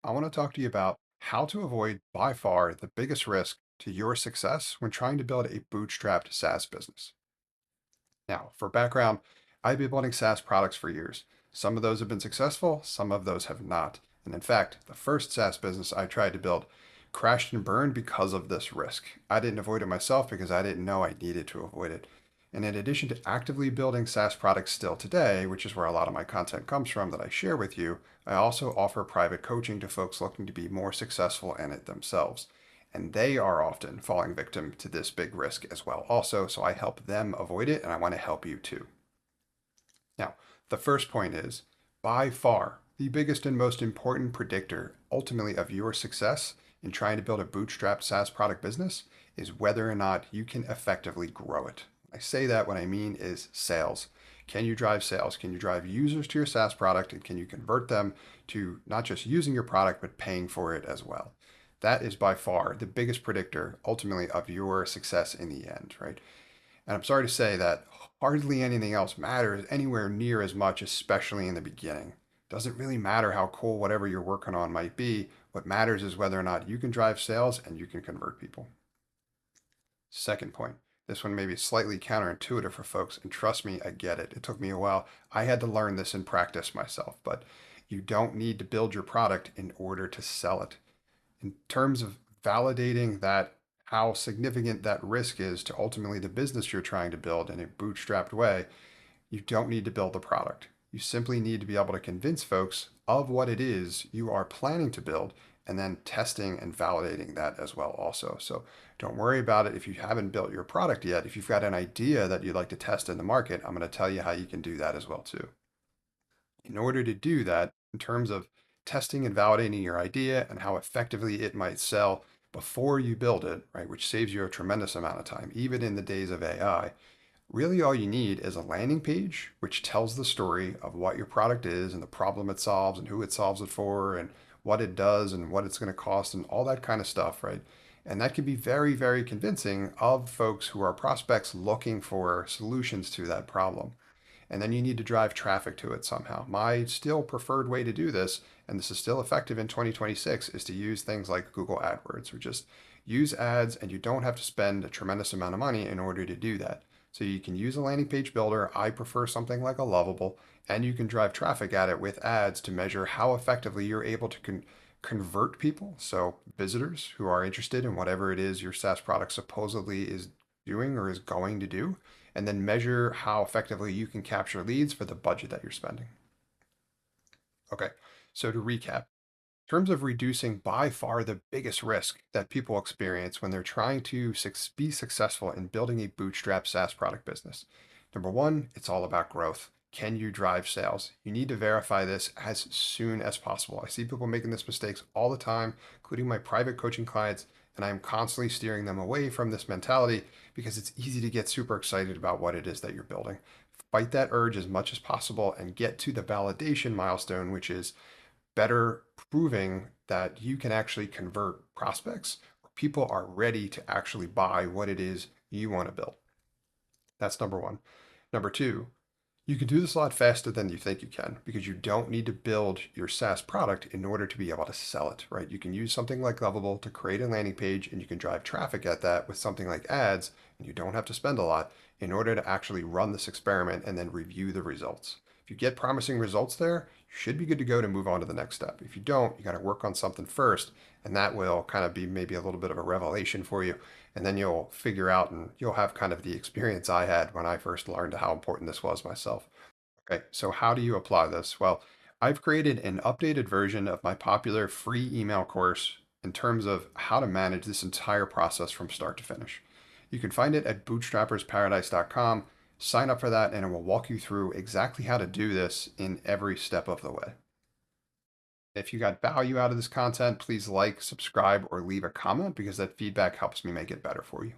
I want to talk to you about how to avoid by far the biggest risk to your success when trying to build a bootstrapped SaaS business. Now, for background, I've been building SaaS products for years. Some of those have been successful, some of those have not. And in fact, the first SaaS business I tried to build crashed and burned because of this risk. I didn't avoid it myself because I didn't know I needed to avoid it. And in addition to actively building SaaS products still today, which is where a lot of my content comes from that I share with you, I also offer private coaching to folks looking to be more successful in it themselves. And they are often falling victim to this big risk as well, also. So I help them avoid it, and I want to help you too. Now, the first point is by far the biggest and most important predictor ultimately of your success in trying to build a bootstrap SaaS product business is whether or not you can effectively grow it. I say that what I mean is sales. Can you drive sales? Can you drive users to your SaaS product? And can you convert them to not just using your product, but paying for it as well? That is by far the biggest predictor ultimately of your success in the end, right? And I'm sorry to say that hardly anything else matters anywhere near as much, especially in the beginning. Doesn't really matter how cool whatever you're working on might be. What matters is whether or not you can drive sales and you can convert people. Second point. This one may be slightly counterintuitive for folks, and trust me, I get it. It took me a while. I had to learn this in practice myself, but you don't need to build your product in order to sell it. In terms of validating that how significant that risk is to ultimately the business you're trying to build in a bootstrapped way, you don't need to build the product. You simply need to be able to convince folks of what it is you are planning to build and then testing and validating that as well also. So don't worry about it if you haven't built your product yet. If you've got an idea that you'd like to test in the market, I'm going to tell you how you can do that as well too. In order to do that, in terms of testing and validating your idea and how effectively it might sell before you build it, right, which saves you a tremendous amount of time, even in the days of AI, really all you need is a landing page which tells the story of what your product is and the problem it solves and who it solves it for and what it does and what it's going to cost and all that kind of stuff, right? And that can be very, very convincing of folks who are prospects looking for solutions to that problem. And then you need to drive traffic to it somehow. My still preferred way to do this, and this is still effective in 2026, is to use things like Google AdWords, or just use ads, and you don't have to spend a tremendous amount of money in order to do that. So you can use a landing page builder. I prefer something like a Lovable, and you can drive traffic at it with ads to measure how effectively you're able to convert people. So visitors who are interested in whatever it is your SaaS product supposedly is doing or is going to do, and then measure how effectively you can capture leads for the budget that you're spending. Okay, so to recap, in terms of reducing by far the biggest risk that people experience when they're trying to be successful in building a bootstrap SaaS product business. Number one, it's all about growth. Can you drive sales? You need to verify this as soon as possible. I see people making this mistakes all the time, including my private coaching clients, and I'm constantly steering them away from this mentality because it's easy to get super excited about what it is that you're building. Fight that urge as much as possible and get to the validation milestone, which is better proving that you can actually convert prospects or people are ready to actually buy what it is you want to build. That's number one. Number two, you can do this a lot faster than you think you can because you don't need to build your SaaS product in order to be able to sell it, right? You can use something like Lovable to create a landing page and you can drive traffic at that with something like ads, and you don't have to spend a lot in order to actually run this experiment and then review the results. If you get promising results there, you should be good to go to move on to the next step. If you don't, you got to work on something first, and that will kind of be maybe a little bit of a revelation for you. And then you'll figure out and you'll have kind of the experience I had when I first learned how important this was myself. Okay, so how do you apply this? Well, I've created an updated version of my popular free email course in terms of how to manage this entire process from start to finish. You can find it at bootstrappersparadise.com. Sign up for that, and it will walk you through exactly how to do this in every step of the way. If you got value out of this content, please like, subscribe, or leave a comment because that feedback helps me make it better for you.